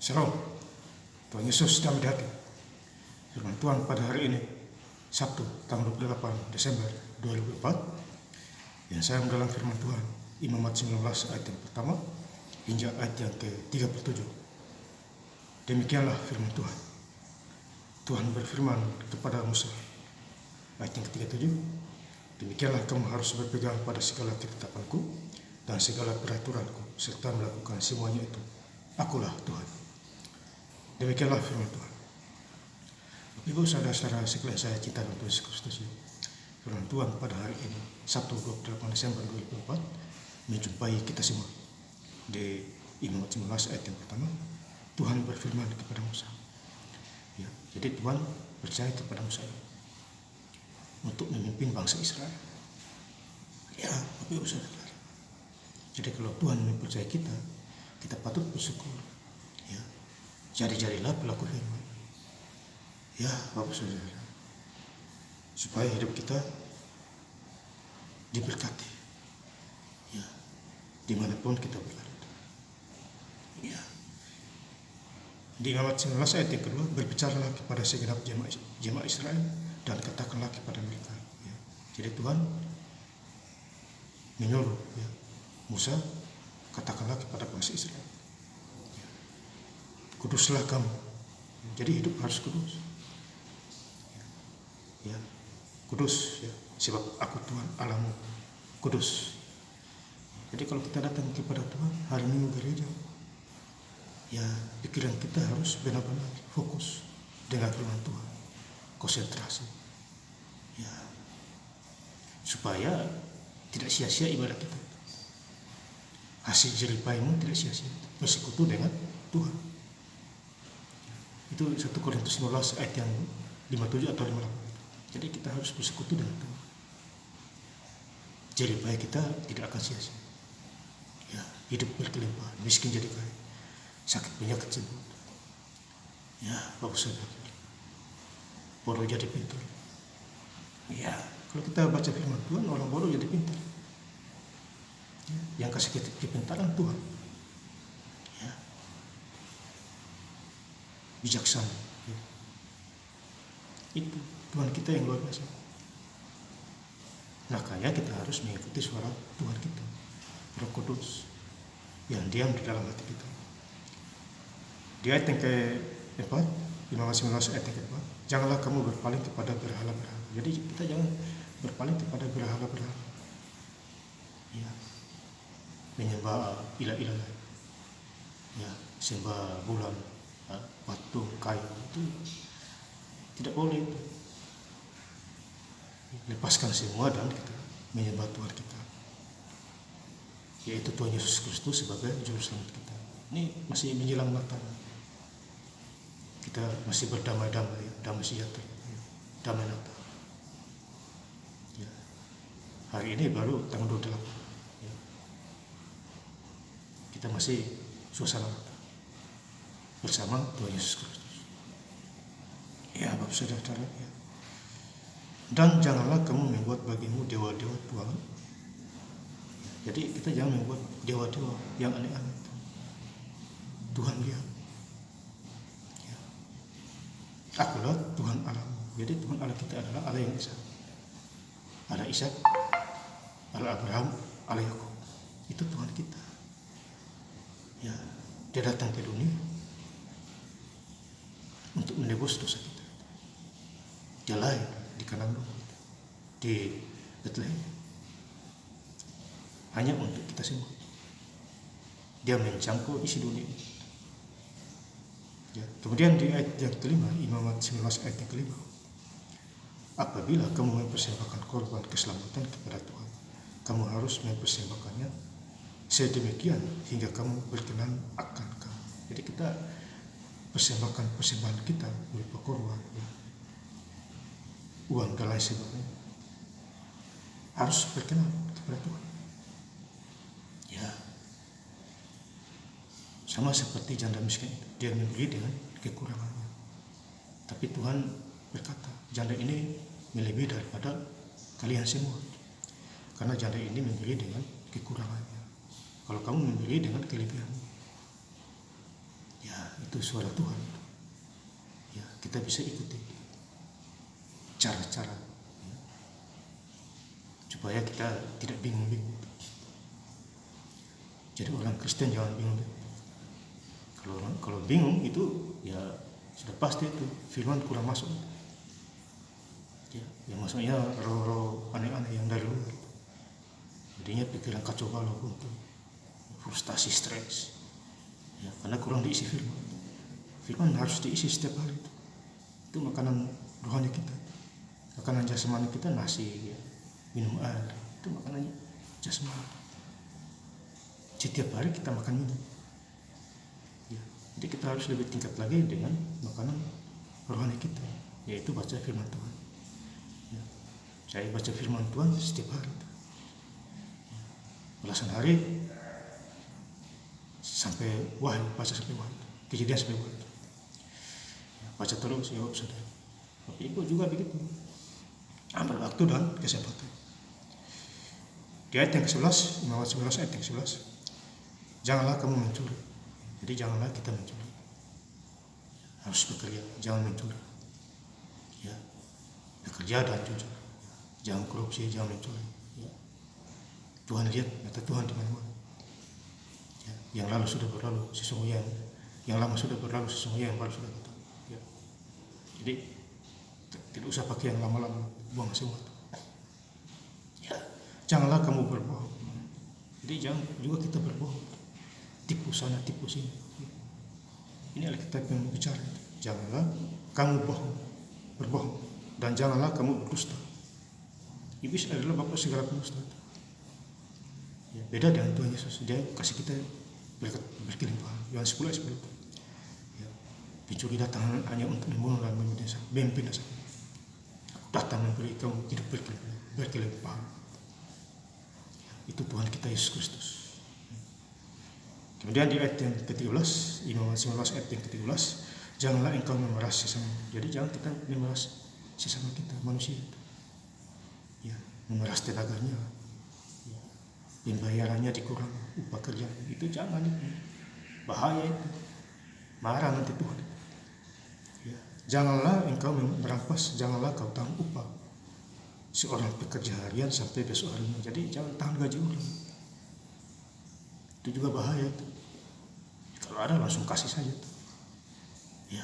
Shalom, Tuhan Yesus dalam hati. Firman Tuhan pada hari ini, Sabtu, tanggal 28 Desember 2004, yang saya mendalam firman Tuhan, Imamat 19 ayat yang pertama, hingga ayat yang ke-37. Demikianlah firman Tuhan. Tuhan berfirman kepada Musa, ayat yang ke-37, demikianlah kamu harus berpegang pada segala ketetapanku dan segala peraturanku, serta melakukan semuanya itu. Akulah Tuhan. Demikianlah firman Tuhan. Ibu saudara-saudara sekalian saya cinta dan Tuhan Yesus Kristus, firman Tuhan pada hari ini, Sabtu 28 Desember 2004, menjumpai kita semua. Di Imamat 19 ayat yang pertama, Tuhan berfirman kepada Musa. Ya, jadi Tuhan percaya kepada Musa untuk memimpin bangsa Israel. Ya, Bapak Ibu Saudara. Jadi kalau Tuhan mempercayai kita, kita patut bersyukur. Ya, jadilah pelaku firman. Ya, Bapak Saudara, supaya hidup kita diberkati. Ya, dimanapun kita berada. Ya. Di Imamat 19 ayat yang kedua, berbicaralah kepada segenap jemaah Israel dan katakanlah kepada mereka. Ya. Jadi Tuhan menyuruh ya, Musa, katakanlah kepada bangsa Israel. Ya. Kuduslah kamu. Jadi hidup harus kudus. Ya, kudus ya, sebab aku Tuhan Allahmu kudus. Jadi kalau kita datang kepada Tuhan hari Minggu gereja, ya pikiran kita harus benar-benar fokus dengan firman Tuhan, konsentrasi, ya supaya tidak sia-sia ibadah kita. Hasil jerih payahmu tidak sia-sia, bersekutu dengan Tuhan. Itu 1 Korintus 15 ayat yang 57 atau 58. Jadi kita harus bersekutu dengan Tuhan. Jerih payah kita tidak akan sia-sia. Ya, hidup berkelimpahan, miskin jadi kaya, sakit penyakit sembuh. Ya, Bapak Saudara, bodoh jadi pintar. Ya, kalau kita baca firman Tuhan, orang bodoh jadi pintar. Ya, yang kasih kepintaran Tuhan. Ya, bijaksana. Ya. Itu Tuhan kita yang luar biasa. Makanya kita harus mengikuti suara Tuhan kita, Roh Kudus, yang diam di dalam hati kita. Di ayat yang ke-4, Imamat 19 ayat yang ke-4, janganlah kamu berpaling kepada berhala-berhala. Jadi kita jangan berpaling kepada berhala-berhala. Ya, menyembah ilah-ilah lain. Ya, sembah bulan, patung, kayu, itu tidak boleh itu. Lepaskan semua dan kita menyembah Tuhan kita, yaitu Tuhan Yesus Kristus sebagai juru selamat kita. Ini masih menjelang Natal. Kita masih berdamai-damai, damai sejahtera, damai Natal. Ya. Hari ini baru tanggal 28. Ya. Kita masih suasana Natal bersama Tuhan Yesus Kristus. Ya, Bapak Saudara, ya. Dan janganlah kamu membuat bagimu dewa-dewa tuangan. Jadi kita jangan membuat dewa-dewa yang aneh-aneh. Tuhan dia. Ya. Akulah Tuhan Allahmu. Jadi Tuhan Allah kita adalah Allah yang Esa. Allah Ishak, Allah Abraham, Allah Yakub. Itu Tuhan kita. Ya, dia datang ke dunia untuk menebus dosa kita. Dia lahir di Kanaan di Bethlehem hanya untuk kita semua. Dia mencangkul isi dunia. Ya. Kemudian di ayat yang kelima, Imamat 19 ayat yang kelima, apabila kamu mempersembahkan korban keselamatan kepada Tuhan, kamu harus mempersembahkannya sedemikian hingga kamu berkenan akan kamu. Jadi kita persembahkan persembahan kita berupa korban, ya, uang dan lain sebagainya, harus berkenan kepada Tuhan. Ya, sama seperti janda miskin itu, dia memberi dengan kekurangannya. Tapi Tuhan berkata, janda ini melebihi daripada kalian semua, karena janda ini memberi dengan kekurangannya. Kalau kamu memberi dengan kelebihanmu, ya itu suara Tuhan. Ya, kita bisa ikuti cara-cara ya, supaya kita tidak bingung-bingung. Jadi orang Kristen jangan bingung. Kalau bingung itu ya sudah pasti itu firman kurang masuk. Ya, yang maksudnya roh-roh aneh-aneh yang dari luar. Jadinya pikiran kacau balau buntu, frustasi, stres. Ya, karena kurang diisi firman. Firman harus diisi setiap hari. Itu makanan rohani kita. Makanan jasmani kita nasi, ya, minum air. Itu makanannya jasmani. Setiap hari kita makan minum. Ya, jadi kita harus lebih tingkat lagi dengan makanan rohani kita, yaitu baca firman Tuhan. Ya, saya baca firman Tuhan setiap hari. Belasan hari sampai wahyu, baca sampai wahyu, kejadian sampai wahyu. Ya, baca terus ya saudara. Tapi ibu juga begitu. Ambil waktu dan kesempatan. Di ayat yang ke-11, Imamat 11 ayat yang ke-11. Janganlah kamu mencuri. Jadi janganlah kita mencuri. Harus bekerja, jangan mencuri. Ya, bekerja dan jujur. Jangan korupsi, jangan mencuri. Ya. Tuhan lihat, kata Tuhan di mana-mana. Ya, yang lalu sudah berlalu, sesungguhnya yang lama sudah berlalu, sesungguhnya yang baru sudah datang. Ya. Jadi tidak usah pakai yang lama-lama, buang semua. Ya, janganlah kamu berbohong. Jadi jangan juga kita berbohong. Tipu sana, tipu sini. Ini Alkitab yang bicara. Janganlah kamu berbohong, dan janganlah kamu berdusta. Iblis adalah bapak segala pendusta. Ya, beda dengan Tuhan Yesus. Dia kasih kita berkelimpahan. Yohanes 10 ayat 10. Ya, pencuri datang hanya untuk membunuh dan membinasakan. Aku datang memberi kamu hidup berkelimpahan. Ya, itu Tuhan kita Yesus Kristus. Kemudian di ayat yang ke-13, Imamat 19 ayat yang ke-13, janganlah engkau memeras sesama. Jadi jangan kita memeras sesama kita, manusia. Ya, memeras tenaganya, ya, pembayarannya dikurang, upah kerja, itu jangan. Bahaya itu. Marah nanti Tuhan. Ya, janganlah engkau merampas, janganlah kau tahan upah seorang pekerja harian sampai besok harinya. Jadi jangan tahan gaji orang. Itu juga bahaya itu. Kalau ada langsung kasih saja. Ya,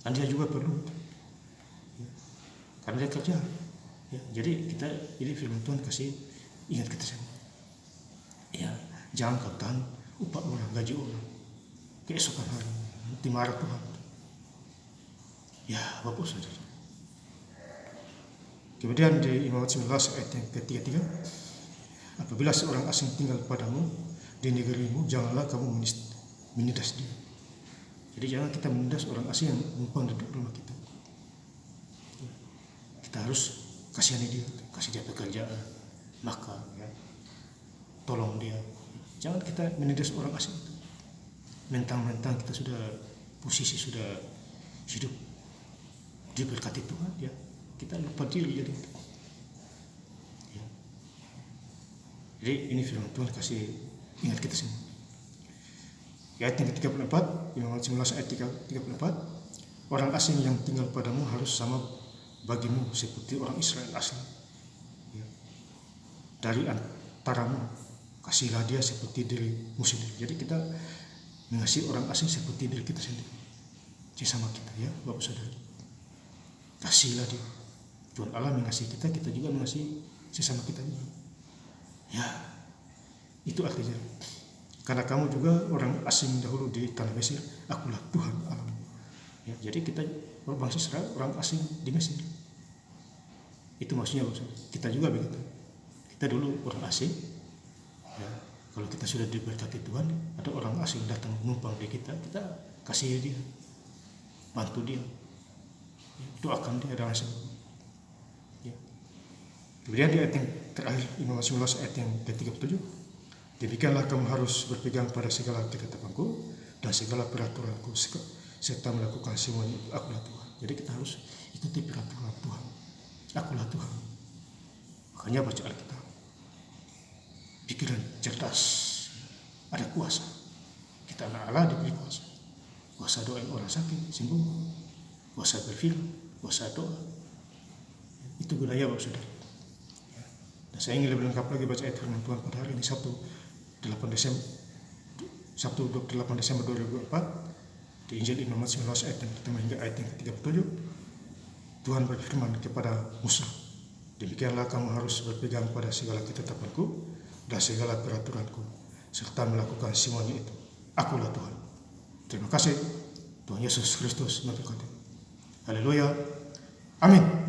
kan dia juga perlu. Ya, karena dia kerja. Ya, jadi kita ini firman Tuhan kasih ingat kita semua. Ya, jangan kau tahan upah orang, gaji orang. Keesokan hari nanti marah Tuhan. Ya, Bapak Saudara. Kemudian di Imamat 19 ayat yang ke-33, apabila seorang asing tinggal padamu di negerimu, janganlah kamu menindas dia. Jadi jangan kita menindas orang asing yang numpang di rumah kita. Kita harus kasihani dia, kasih dia pekerjaan, makan, ya, tolong dia. Jangan kita menindas orang asing itu. Mentang-mentang kita sudah posisi, sudah hidup diberkati Tuhan, ya, kita lupa diri jadi. Ya. Jadi ini firman Tuhan kasih ingat kita semua. Ayat yang ke-34, Imamat 19 ayat 34, orang asing yang tinggal padamu harus sama bagimu seperti orang Israel asli. Ya. Dari antaramu kasihlah dia seperti dirimu sendiri. Jadi kita mengasihi orang asing seperti diri kita sendiri, sesama kita, ya Bapak Saudara. Kasihlah dia. Tuhan Allah mengasihi kita, kita juga mengasihi sesama kita juga. Ya, itu artinya. Karena kamu juga orang asing dahulu di tanah Mesir, akulah Tuhan Allahmu. Ya, jadi kita berbangsa Israel, orang asing di Mesir. Itu maksudnya kita juga begitu. Kita dulu orang asing. Ya, kalau kita sudah diberkati Tuhan, ada orang asing datang menumpang di kita, kita kasih dia, bantu dia. Ya, doakan dia dengan sebab. Ya. Kemudian di ayat yang terakhir, Imamat 19 ayat yang ke-37, demikianlah kamu harus berpegang pada segala ketetapanku dan segala peraturanku serta melakukan semuanya. Akulah Tuhan. Jadi kita harus ikuti peraturan Tuhan. Akulah Tuhan. Makanya baca Alkitab. Pikiran cerdas, ada kuasa. Kita anak Allah diberi kuasa. kuasa doain orang sakit, sembuh, kuasa berfirman, kuasa doa. Itu budaya Bapak Saudara. Dan saya ingin lebih lengkap lagi baca ayat firman Tuhan pada hari ini Sabtu 28 Desember 2024 di Injil Imam Matius 19 ayat yang pertama hingga ayat yang ke-37. Tuhan berfirman kepada Musa, demikianlah kamu harus berpegang pada segala ketetapanku dan segala peraturanku, serta melakukan semuanya itu. Akulah Tuhan. Terima kasih. Tuhan Yesus Kristus memberkati. Haleluya. Amin.